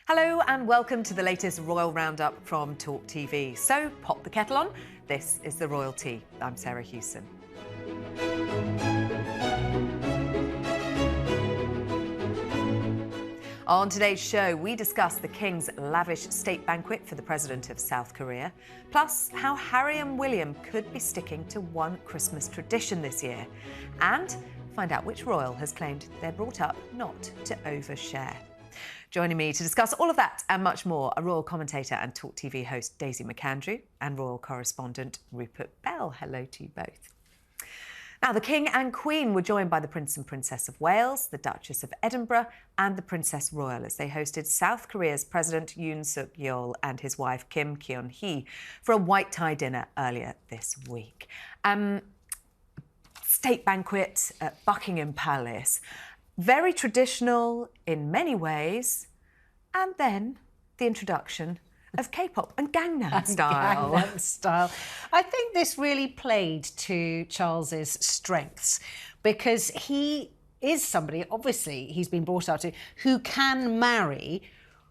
Hello and welcome to the latest Royal Roundup from TalkTV. So pop the kettle on. This is The Royalty. I'm Sarah Hewson. On today's show, we discuss the King's lavish state banquet for the President of South Korea, plus how Harry and William could be sticking to one Christmas tradition this year, and find out which royal has claimed they're brought up not to overshare. Joining me to discuss all of that and much more are royal commentator and TalkTV host Daisy McAndrew and royal correspondent Rupert Bell. Hello to you both. Now, the King and Queen were joined by the Prince and Princess of Wales, the Duchess of Edinburgh and the Princess Royal as they hosted South Korea's President Yoon Suk-yeol and his wife Kim Kyun-hee for a white tie dinner earlier this week. State banquet at Buckingham Palace. Very traditional in many ways, and then the introduction of K-pop and Gangnam Style. Gangnam Style. I think this really played to Charles's strengths because he is somebody, obviously, he's been brought up to, who can marry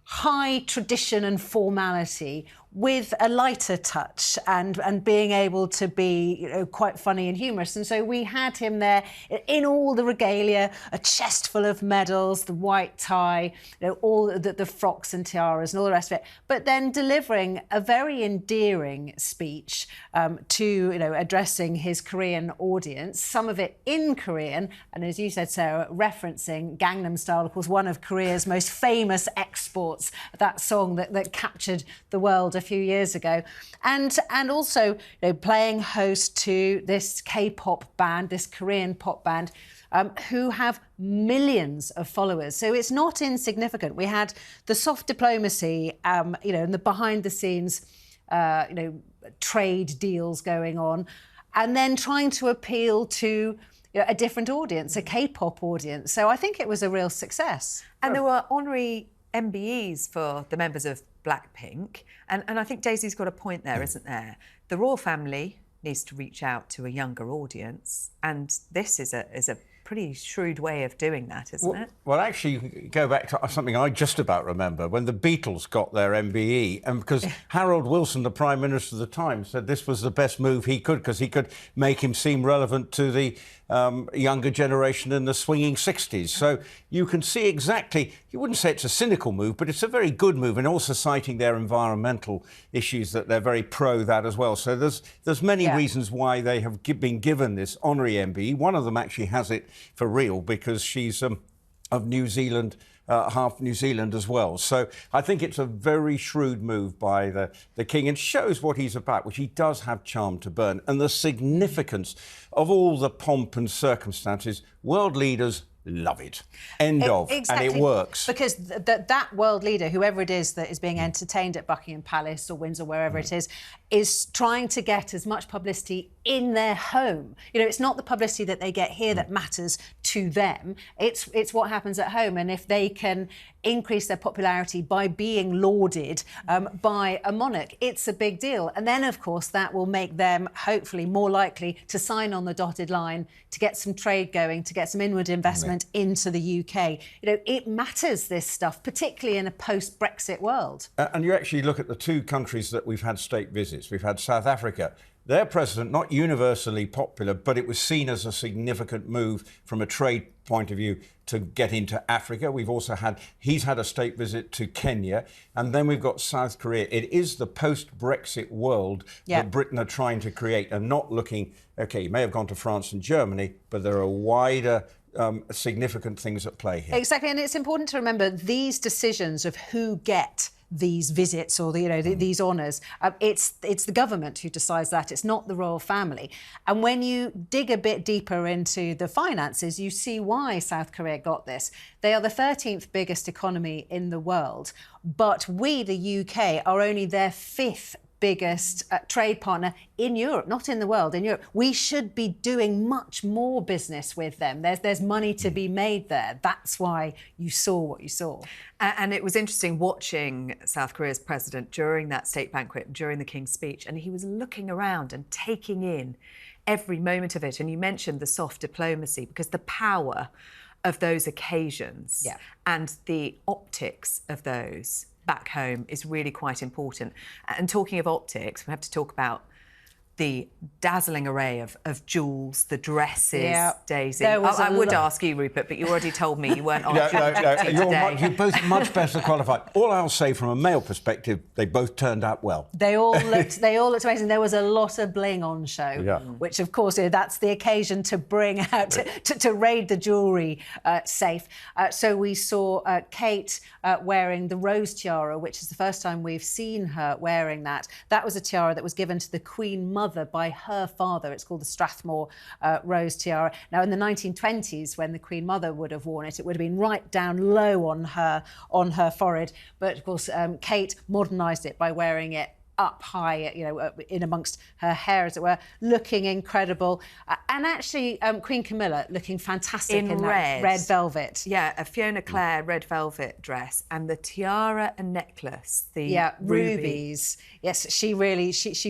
high tradition and formality with a lighter touch and being able to be, quite funny and humorous. And so we had him there in all the regalia, a chest full of medals, the white tie, all the frocks and tiaras and all the rest of it, but then delivering a very endearing speech to, addressing his Korean audience, some of it in Korean, and as you said, Sarah, referencing Gangnam Style, of course, one of Korea's most famous exports, that song that captured the world a few years ago, and also playing host to this K-pop band, this Korean pop band, who have millions of followers. So it's not insignificant. We had the soft diplomacy, and the behind the scenes, trade deals going on, and then trying to appeal to a different audience, a K-pop audience. So I think it was a real success. And there were honorary MBEs for the members of Blackpink. And I think Daisy's got a point there, isn't there? The royal family needs to reach out to a younger audience, and this is a pretty shrewd way of doing that, isn't it? Well, actually, you can go back to something I just about remember, when the Beatles got their MBE, and because Harold Wilson, the Prime Minister at the time, said this was the best move he could, because he could make him seem relevant to the younger generation in the swinging 60s. So you can see exactly, you wouldn't say it's a cynical move, but it's a very good move, and also citing their environmental issues, that they're very pro that as well. So there's many reasons why they have been given this honorary MBE. One of them actually has it for real, because she's of New Zealand, half New Zealand as well. So I think it's a very shrewd move by the King, and shows what he's about, which he does have charm to burn, and the significance of all the pomp and circumstances. World leaders love it. End of. Exactly. And it works. Because that world leader, whoever it is that is being entertained at Buckingham Palace or Windsor, wherever it is trying to get as much publicity in their home. It's not the publicity that they get here that matters to them. It's what happens at home. And if they can increase their popularity by being lauded by a monarch, it's a big deal. And then, of course, that will make them hopefully more likely to sign on the dotted line, to get some trade going, to get some inward investment into the UK. It matters, this stuff, particularly in a post-Brexit world. And you actually look at the two countries that we've had state visits. We've had South Africa. Their president, not universally popular, but it was seen as a significant move from a trade point of view to get into Africa. We've also he's had a state visit to Kenya, and then we've got South Korea. It is the post-Brexit world that Britain are trying to create, and not looking, OK, you may have gone to France and Germany, but there are wider significant things at play here. Exactly, and it's important to remember these decisions of who get these visits or these honours. It's the government who decides that. It's not the royal family. And when you dig a bit deeper into the finances, you see why South Korea got this. They are the 13th biggest economy in the world, but we, the UK, are only their 5th biggest trade partner in Europe, not in the world, in Europe. We should be doing much more business with them. There's money to be made there. That's why you saw what you saw. And it was interesting watching South Korea's president during that state banquet, during the King's speech, and he was looking around and taking in every moment of it. And you mentioned the soft diplomacy, because the power of those occasions Yeah. and the optics of those back home is really quite important. And talking of optics, we have to talk about the dazzling array of jewels, the dresses, Daisy. I would ask you, Rupert, but you already told me you weren't on duty today. You're both much better qualified. All I'll say from a male perspective, they both turned out well. They all looked amazing. There was a lot of bling on show, which, of course, that's the occasion to bring out, to raid the jewellery safe. So we saw Kate wearing the rose tiara, which is the first time we've seen her wearing that. That was a tiara that was given to the Queen Mother by her father. It's called the Strathmore Rose Tiara. Now, in the 1920s, when the Queen Mother would have worn it, it would have been right down low on her forehead. But of course, Kate modernised it by wearing it up high, in amongst her hair, as it were, looking incredible. And actually, Queen Camilla looking fantastic in that red velvet. Yeah, a Fiona Clare red velvet dress, and the tiara and necklace, the rubies. Yes, she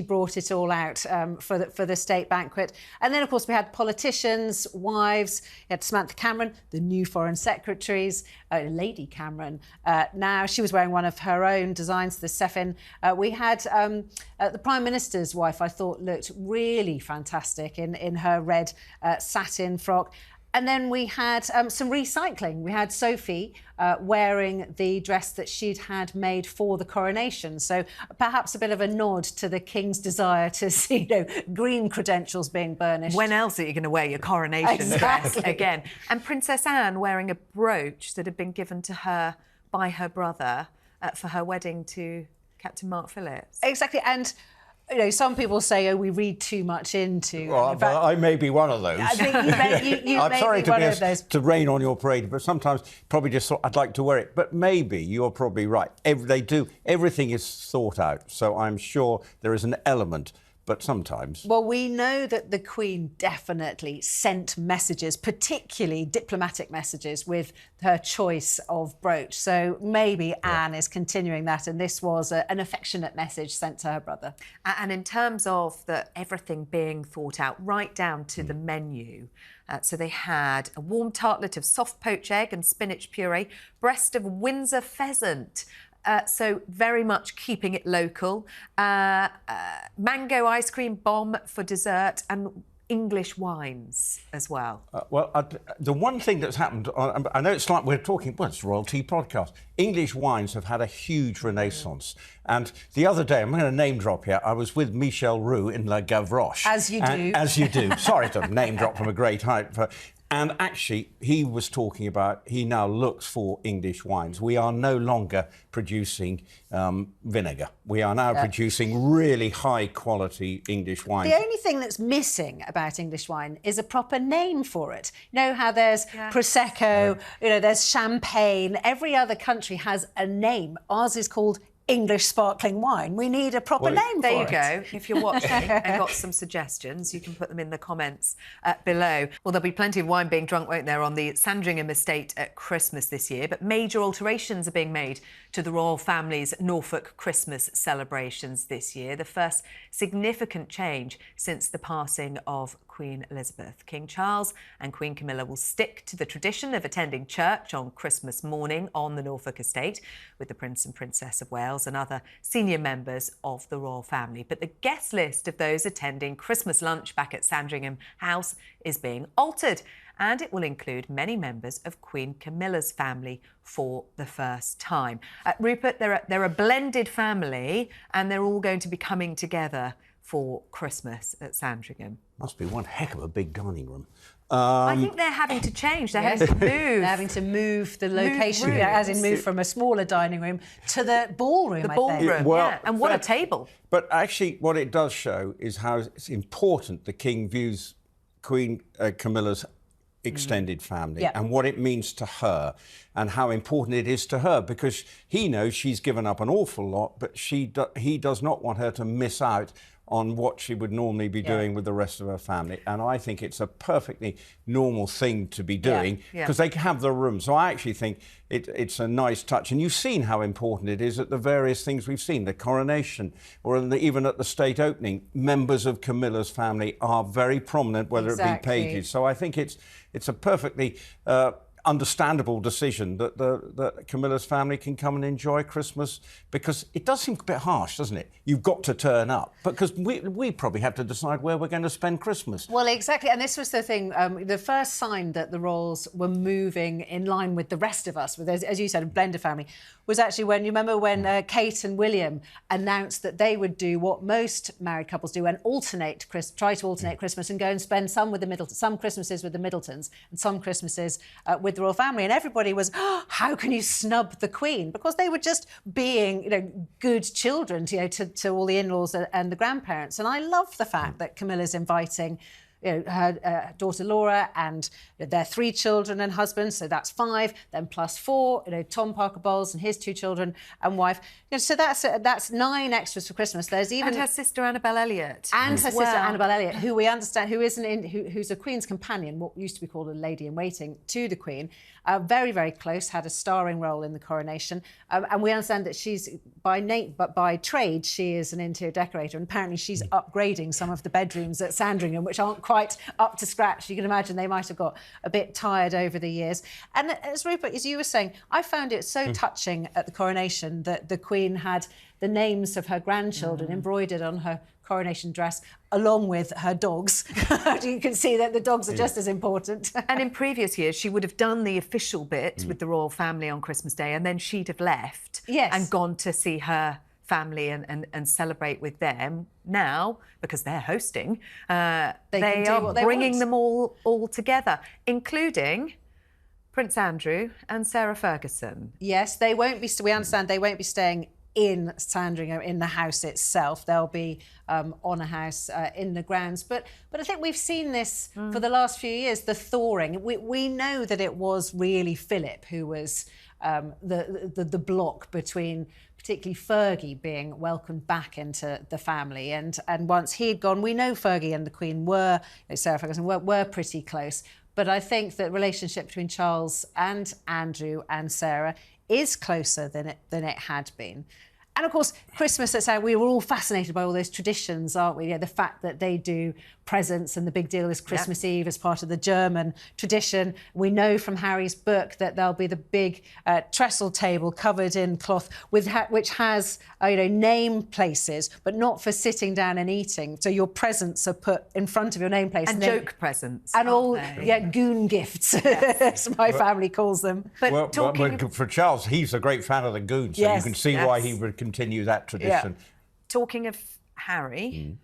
brought it all out for the state banquet. And then, of course, we had politicians, wives. You had Samantha Cameron, the new Foreign Secretaries, Lady Cameron. Now she was wearing one of her own designs, the Seffin. We had the Prime Minister's wife, I thought, looked really fantastic in her red satin frock. And then we had some recycling. We had Sophie wearing the dress that she'd had made for the coronation. So perhaps a bit of a nod to the King's desire to see, green credentials being burnished. When else are you going to wear your coronation dress again? And Princess Anne wearing a brooch that had been given to her by her brother for her wedding to Captain Mark Phillips. Exactly. And some people say, we read too much into... Well, I may be one of those. I think I'm sorry to rain on your parade, but sometimes probably just thought I'd like to wear it. But maybe you're probably right. Everything is thought out, so I'm sure there is an element. But sometimes... Well, we know that the Queen definitely sent messages, particularly diplomatic messages, with her choice of brooch. So maybe Anne is continuing that, and this was an affectionate message sent to her brother. And in terms of everything being thought out, right down to the menu, so they had a warm tartlet of soft poached egg and spinach puree, breast of Windsor pheasant, so very much keeping it local. Mango ice cream bomb for dessert, and English wines as well. The one thing that's happened, I know it's like we're talking, it's a royalty podcast. English wines have had a huge renaissance. And the other day, I'm going to name drop here, I was with Michel Roux in La Gavroche. As you do. As you do. Sorry to name drop from a great height. And actually, he was talking about he now looks for English wines. We are no longer producing vinegar. We are now producing really high-quality English wines. The only thing that's missing about English wine is a proper name for it. You know how there's Prosecco, there's Champagne. Every other country has a name. Ours is called English sparkling wine. We need a proper name for it. There you go. If you're watching and got some suggestions, you can put them in the comments below. Well, there'll be plenty of wine being drunk, won't there, on the Sandringham estate at Christmas this year, but major alterations are being made to the royal family's Norfolk Christmas celebrations this year, the first significant change since the passing of Queen Elizabeth. King Charles and Queen Camilla will stick to the tradition of attending church on Christmas morning on the Norfolk estate with the Prince and Princess of Wales and other senior members of the royal family. But the guest list of those attending Christmas lunch back at Sandringham House is being altered, and it will include many members of Queen Camilla's family for the first time. Rupert, they're a blended family, and they're all going to be coming together for Christmas at Sandringham. Must be one heck of a big dining room. I think they're having to change. They're having to move. They're having to move the location, as in move from a smaller dining room to the ballroom, I think. Well, and what a table. But actually, what it does show is how it's important the King views Queen Camilla's extended family and what it means to her and how important it is to her, because he knows she's given up an awful lot, but he does not want her to miss out on what she would normally be doing with the rest of her family. And I think it's a perfectly normal thing to be doing because they have the room. So I actually think it's a nice touch. And you've seen how important it is at the various things we've seen, the coronation or even at the state opening. Members of Camilla's family are very prominent, whether it be pages. So I think it's a perfectly understandable decision that Camilla's family can come and enjoy Christmas, because it does seem a bit harsh, doesn't it? You've got to turn up, because we probably have to decide where we're going to spend Christmas. Well, exactly, and this was the thing. The first sign that the royals were moving in line with the rest of us, with, as you said, a blended family, was actually when, you remember when Kate and William announced that they would do what most married couples do and try to alternate Christmas and go and spend some Christmases with the Middletons and some Christmases with the royal family, and everybody was, oh, how can you snub the Queen? Because they were just being, good children, to all the in-laws and the grandparents. And I love the fact that Camilla's inviting her daughter Laura and their 3 children and husbands, so that's 5, then plus 4, Tom Parker Bowles and his 2 children and wife. So that's 9 extras for Christmas. There's even... And her sister Annabelle Elliott. And her sister Annabelle Elliott, who we understand, who's a Queen's companion, what used to be called a lady-in-waiting to the Queen, very, very close, had a starring role in the coronation. And we understand that she's, by trade, she is an interior decorator, and apparently she's upgrading some of the bedrooms at Sandringham, which aren't quite up to scratch. You can imagine they might have got a bit tired over the years. And as Rupert, as you were saying, I found it so touching at the coronation that the Queen had the names of her grandchildren embroidered on her coronation dress, along with her dogs. You can see that the dogs are just as important. And in previous years, she would have done the official bit with the royal family on Christmas Day, and then she'd have left and gone to see her family and celebrate with them. Now, because they're hosting, they are bringing them all together, including Prince Andrew and Sarah Ferguson. Yes, they won't be. We understand they won't be staying in Sandringham in the house itself. They'll be on a house in the grounds. But I think we've seen this for the last few years. The thawing. We know that it was really Philip who was the block between, particularly Fergie, being welcomed back into the family. And once he had gone, we know Fergie and the Queen were, Sarah Ferguson, were pretty close. But I think that relationship between Charles and Andrew and Sarah is closer than it had been. And of course, Christmas, that's how we were all fascinated by all those traditions, aren't we? The fact that they do presents, and the big deal is Christmas Eve as part of the German tradition. We know from Harry's book that there'll be the big trestle table covered in cloth, which has name places, but not for sitting down and eating. So your presents are put in front of your name place, and joke presents, and all goon gifts, as my family calls them. But for Charles, he's a great fan of the goons, so you can see why he would continue that tradition. Talking of Harry,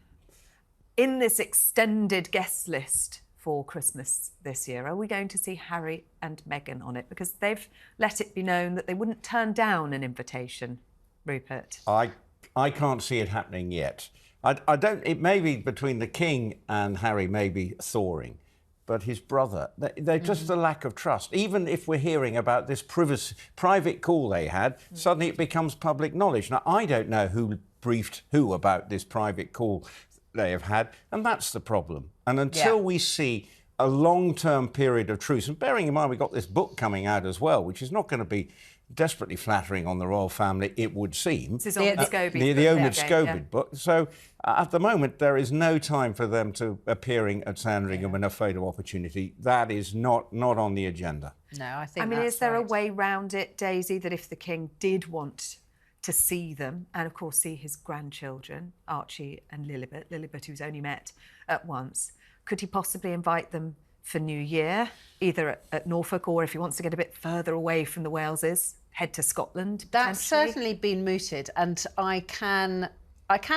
in this extended guest list for Christmas this year, are we going to see Harry and Meghan on it? Because they've let it be known that they wouldn't turn down an invitation, Rupert. I can't see it happening yet. I don't. It may be between the King and Harry, maybe thawing, but his brother, they're just a lack of trust. Even if we're hearing about this private call they had, suddenly it becomes public knowledge. Now, I don't know who briefed who about this private call they have had, and that's the problem. And until we see a long-term period of truce, and bearing in mind we've got this book coming out as well, which is not going to be desperately flattering on the royal family, it would seem. This is Omid Scobie's book. The Omid Scobie book. So at the moment, there is no time for them to appearing at Sandringham in a photo opportunity. That is not on the agenda. No, I think. I mean, is there a way round it, Daisy, that if the King did want to see them, and of course see his grandchildren, Archie and Lilibet, who's only met at once, could he possibly invite them for New Year, either at Norfolk, or if he wants to get a bit further away from the Waleses, head to Scotland? That's certainly been mooted, and I can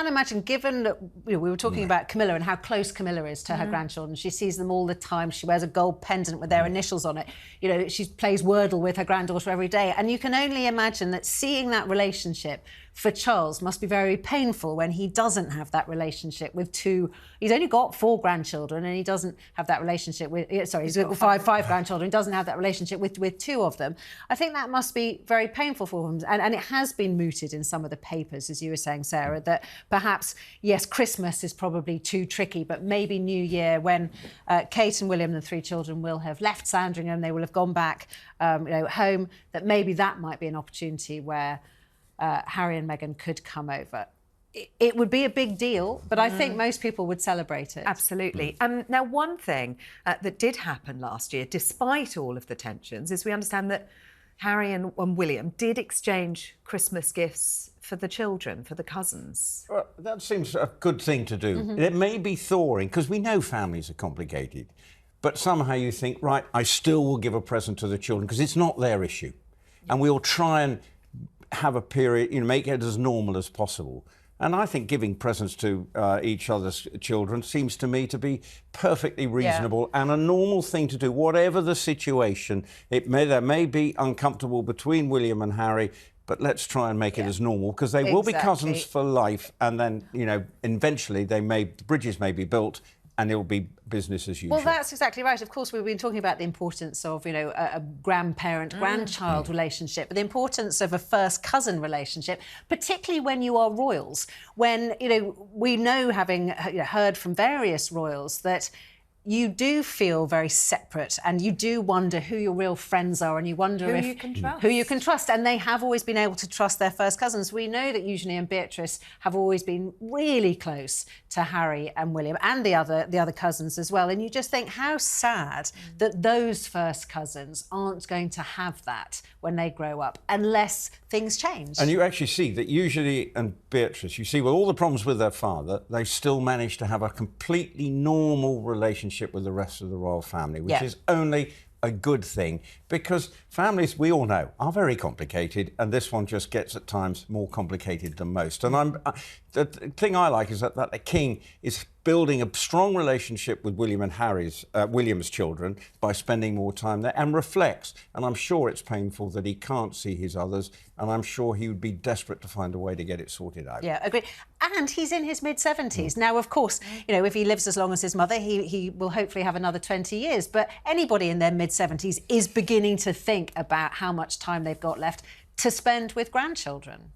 imagine, given that we were talking about Camilla and how close Camilla is to her grandchildren. She sees them all the time. She wears a gold pendant with their initials on it. She plays Wordle with her granddaughter every day. And you can only imagine that seeing that relationship for Charles must be very painful when he doesn't have that relationship with two. He's only got 4 grandchildren, and he doesn't have that relationship with. Sorry, he's got five grandchildren. He doesn't have that relationship with 2 of them. I think that must be very painful for him, and it has been mooted in some of the papers, as you were saying, Sarah, that perhaps yes, Christmas is probably too tricky, but maybe New Year, when Kate and William, the 3 children, will have left Sandringham, they will have gone back, home. That maybe that might be an opportunity where Harry and Meghan could come over. it would be a big deal, but I think most people would celebrate it. Absolutely. Now, one thing that did happen last year, despite all of the tensions, is we understand that Harry and William did exchange Christmas gifts for the children, for the cousins. Well, that seems a good thing to do. It may be thawing, because we know families are complicated, but somehow you think, right, I still will give a present to the children, because it's not their issue. And we'll try and have a period, make it as normal as possible. And I think giving presents to each other's children seems to me to be perfectly reasonable and a normal thing to do, whatever the situation. There may be uncomfortable between William and Harry, but let's try and make it as normal, because they will be cousins for life. And then, eventually bridges may be built, and it'll be business as usual. Well, that's exactly right. Of course, we've been talking about the importance of, a grandparent-grandchild relationship, but the importance of a first cousin relationship, particularly when you are royals. When, we know, having heard from various royals, that you do feel very separate, and you do wonder who your real friends are, and you wonder who you can trust. Who you can trust. And they have always been able to trust their first cousins. We know that Eugenie and Beatrice have always been really close to Harry and William, and the other cousins as well. And you just think how sad that those first cousins aren't going to have that when they grow up, unless things change. And you actually see that Eugenie and Beatrice, with all the problems with their father, they still manage to have a completely normal relationship with the rest of the royal family, which is only a good thing, because families, we all know, are very complicated, and this one just gets at times more complicated than most. And the thing I like is that the king is building a strong relationship with William and William's children by spending more time there, and reflects. And I'm sure it's painful that he can't see his others, and I'm sure he would be desperate to find a way to get it sorted out. Yeah, agreed. And he's in his mid-70s. Now, of course, if he lives as long as his mother, he will hopefully have another 20 years. But anybody in their mid-70s is beginning to think about how much time they've got left to spend with grandchildren.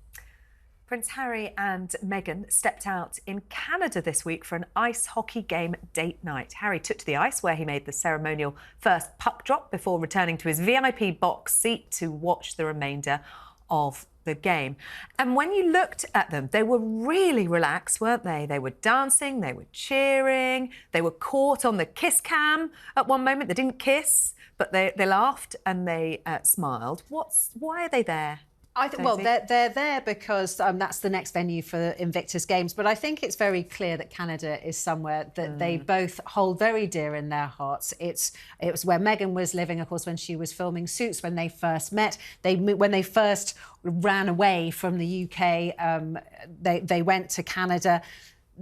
Prince Harry and Meghan stepped out in Canada this week for an ice hockey game date night. Harry took to the ice, where he made the ceremonial first puck drop before returning to his VIP box seat to watch the remainder of the game. And when you looked at them, they were really relaxed, weren't they? They were dancing, they were cheering, they were caught on the kiss cam at one moment. They didn't kiss, but they laughed and they smiled. Why are they there? I think, well, they're there because that's the next venue for Invictus Games. But I think it's very clear that Canada is somewhere that they both hold very dear in their hearts. It was where Meghan was living, of course, when she was filming Suits, when they first met. When they first ran away from the UK, they went to Canada.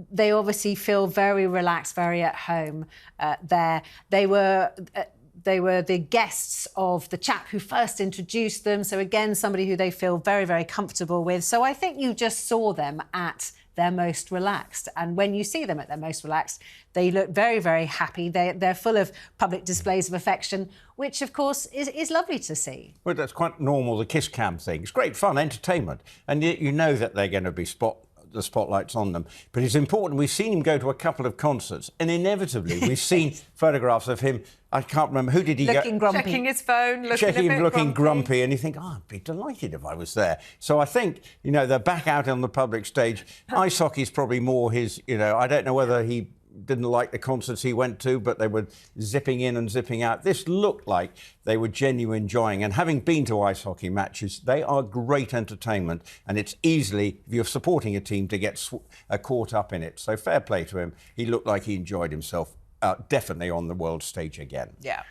They obviously feel very relaxed, very at home there. They were the guests of the chap who first introduced them. So again, somebody who they feel very, very comfortable with. So I think you just saw them at their most relaxed. And when you see them at their most relaxed, they look very, very happy. They're full of public displays of affection, which, of course, is lovely to see. Well, that's quite normal, the kiss cam thing. It's great fun, entertainment. And yet you know that they're going to be the spotlight's on them. But it's important. We've seen him go to a couple of concerts, and inevitably we've seen photographs of him. I can't remember, who did he get? Looking grumpy. Checking his phone, looking grumpy, and you think, I'd be delighted if I was there. So I think, they're back out on the public stage. Ice hockey's probably more his, I don't know whether he didn't like the concerts he went to, but they were zipping in and zipping out. This looked like they were genuinely enjoying. And having been to ice hockey matches, they are great entertainment. And it's easily, if you're supporting a team, to get caught up in it. So fair play to him. He looked like he enjoyed himself, definitely on the world stage again. Yeah.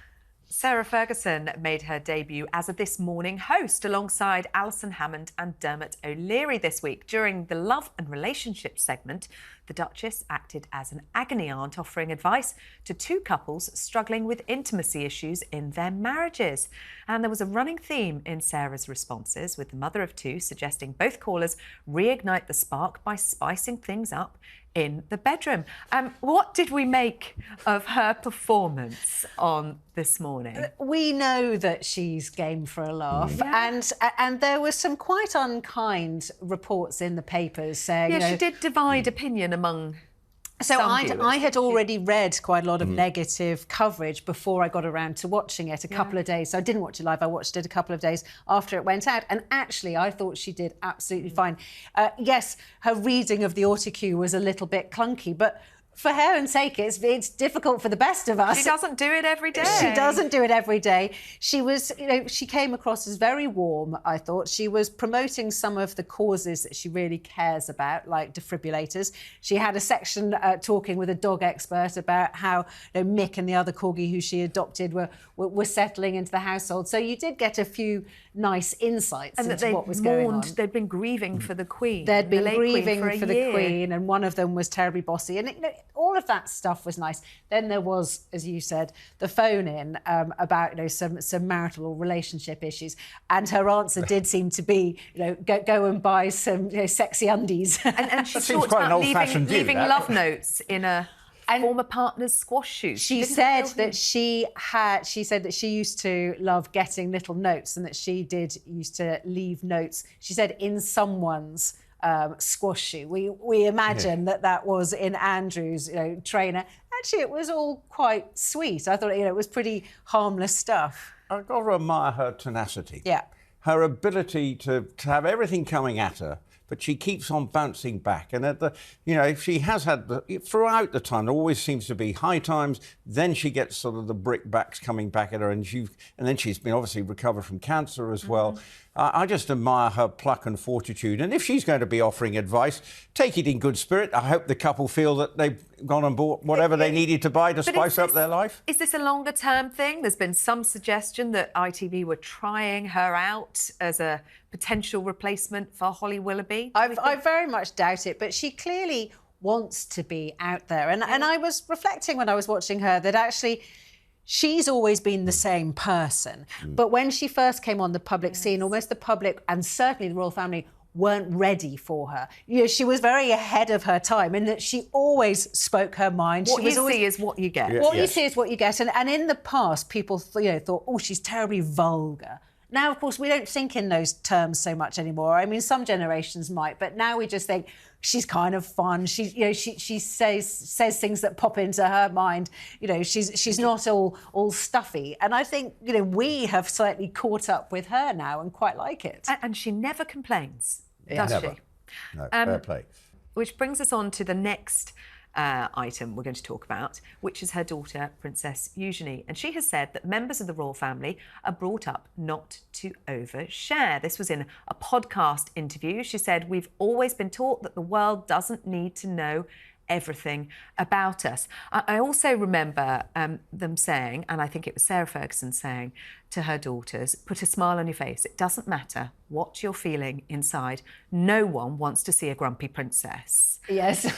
Sarah Ferguson made her debut as a This Morning host alongside Alison Hammond and Dermot O'Leary this week. During the Love and Relationship segment, the Duchess acted as an agony aunt, offering advice to two couples struggling with intimacy issues in their marriages. And there was a running theme in Sarah's responses, with the mother of two suggesting both callers reignite the spark by spicing things up in the bedroom. What did we make of her performance on This Morning? We know that she's game for a laugh, and there were some quite unkind reports in the papers saying... Yeah, she did divide opinion among So some I viewers. had already read quite a lot of negative coverage before I got around to watching it a couple of days. So I didn't watch it live. I watched it a couple of days after it went out. And actually, I thought she did absolutely fine. Yes, her reading of the autocue was a little bit clunky, but for heaven's sake, it's difficult for the best of us. She doesn't do it every day. She doesn't do it every day. She was, she came across as very warm, I thought. She was promoting some of the causes that she really cares about, like defibrillators. She had a section talking with a dog expert about how Mick and the other corgi who she adopted were settling into the household. So you did get a few nice insights into what was going on. They'd been grieving for the Queen. They'd been grieving for the Queen, and one of them was terribly bossy. And all of that stuff was nice. Then there was, as you said, the phone-in about some marital or relationship issues, and her answer did seem to be go and buy some sexy undies. And she talked about leaving love notes in a former partner's squash shoes. She said that she used to love getting little notes, and that she used to leave notes. She said in someone's squash shoe. We imagine that was in Andrew's trainer. Actually, it was all quite sweet. I thought it was pretty harmless stuff. I've got to admire her tenacity. Yeah. Her ability to have everything coming at her, but she keeps on bouncing back. And she has had throughout the time, there always seems to be high times. Then she gets sort of the brickbats coming back at her, and then she's been obviously recovered from cancer as well. I just admire her pluck and fortitude. And if she's going to be offering advice, take it in good spirit. I hope the couple feel that they've gone and bought whatever they needed to buy to spice up their life. Is this a longer-term thing? There's been some suggestion that ITV were trying her out as a potential replacement for Holly Willoughby. I very much doubt it, but she clearly wants to be out there. And I was reflecting when I was watching her that actually she's always been the same person. But when she first came on the public scene, almost the public and certainly the royal family weren't ready for her. She was very ahead of her time in that she always spoke her mind. What you see is what you get. You see is what you get. And in the past, people thought, oh, she's terribly vulgar. Now, of course, we don't think in those terms so much anymore. I mean, some generations might, but now we just think she's kind of fun. She says things that pop into her mind. She's not all stuffy. And I think we have slightly caught up with her now and quite like it. And she never complains, does never. she? No, fair play. Which brings us on to the next item we're going to talk about, which is her daughter, Princess Eugenie. And she has said that members of the royal family are brought up not to overshare. This was in a podcast interview. She said, "We've always been taught that the world doesn't need to know everything about us." I also remember them saying, and I think it was Sarah Ferguson saying to her daughters, put a smile on your face. It doesn't matter what you're feeling inside. No one wants to see a grumpy princess. Yes,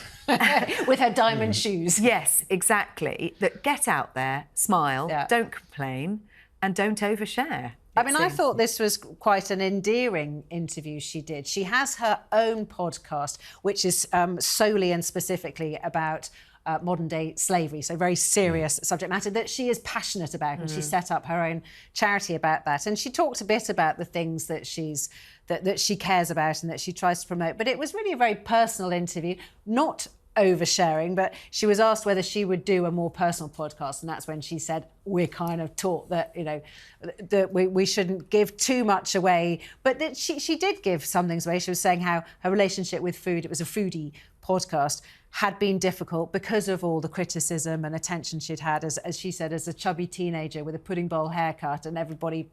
with her diamond shoes. Yes, exactly. That get out there, smile, don't complain, and don't overshare. I mean, I thought this was quite an endearing interview she did. She has her own podcast, which is solely and specifically about modern-day slavery, so very serious subject matter that she is passionate about, and she set up her own charity about that. And she talked a bit about the things that that she cares about and that she tries to promote. But it was really a very personal interview, not oversharing, but she was asked whether she would do a more personal podcast, and that's when she said, we're kind of taught that that we shouldn't give too much away, but that she did give some things away. She was saying how her relationship with food, it was a foodie podcast, had been difficult because of all the criticism and attention she'd had, as she said, as a chubby teenager with a pudding bowl haircut, and everybody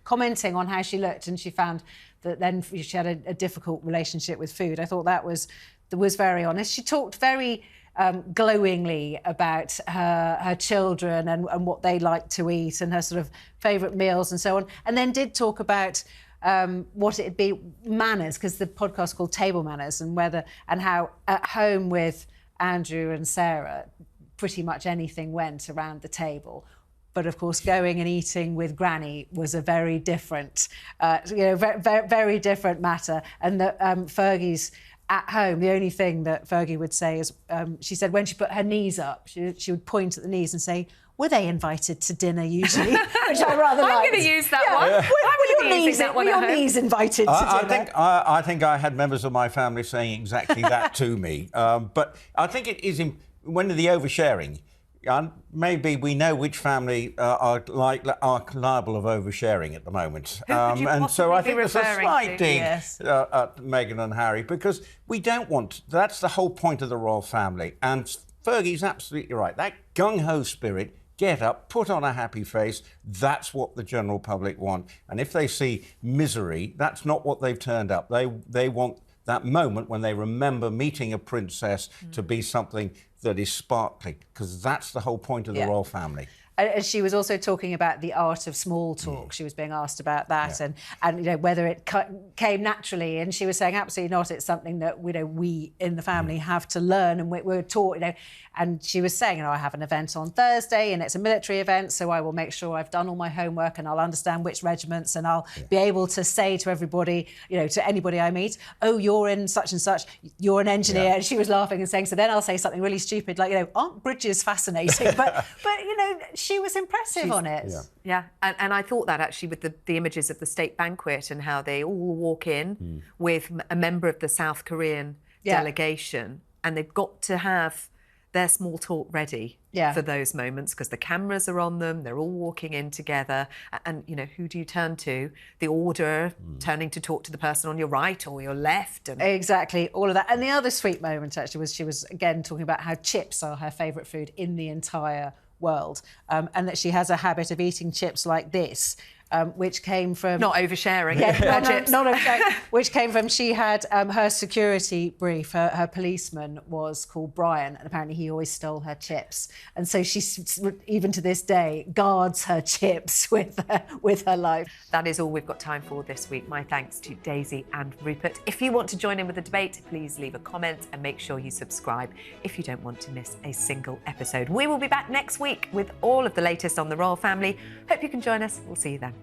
commenting on how she looked, and she found that then she had a difficult relationship with food. I thought that was very honest. She talked very glowingly about her children and what they like to eat and her sort of favourite meals and so on, and then did talk about what it'd be manners, because the podcast called Table Manners, and how at home with Andrew and Sarah, pretty much anything went around the table. But of course, going and eating with Granny was a very different, very different matter. And that Fergie's at home, the only thing that Fergie would say is, she said when she put her knees up, she would point at the knees and say, "Were they invited to dinner usually?" Which I rather liked. I'm going to use that one. Were your knees invited to dinner? I think I had members of my family saying exactly that to me. But I think it is when the oversharing, maybe we know which family are liable of oversharing at the moment. And so I think there's a slight dig at Meghan and Harry, because we don't want... That's the whole point of the royal family. And Fergie's absolutely right. That gung-ho spirit, get up, put on a happy face, that's what the general public want. And if they see misery, that's not what they've turned up. They want that moment when they remember meeting a princess to be something that is sparkling, because that's the whole point of the royal family. And she was also talking about the art of small talk. She was being asked about that and you know, whether it came naturally. And she was saying absolutely not. It's something that, you know, we in the family have to learn, and we're taught, you know. And she was saying, you know, I have an event on Thursday and it's a military event, so I will make sure I've done all my homework and I'll understand which regiments, and I'll be able to say to everybody, you know, to anybody I meet, oh, you're in such and such, you're an engineer. And she was laughing and saying, so then I'll say something really stupid like, you know, aren't bridges fascinating? but you know, she was impressive on it. Yeah, and I thought that actually with the images of the state banquet and how they all walk in with a member of the South Korean delegation, and they've got to have their small talk ready for those moments, because the cameras are on them, they're all walking in together, and, you know, who do you turn to? The order, turning to talk to the person on your right or your left. And... Exactly, all of that. And the other sweet moment, actually, was she was, again, talking about how chips are her favourite food in the entire world, and that she has a habit of eating chips like this, which came from... Not oversharing. Not oversharing. Which came from, she had her security brief, her policeman was called Brian, and apparently he always stole her chips. And so she, even to this day, guards her chips with her life. That is all we've got time for this week. My thanks to Daisy and Rupert. If you want to join in with the debate, please leave a comment and make sure you subscribe if you don't want to miss a single episode. We will be back next week with all of the latest on the royal family. Hope you can join us. We'll see you then.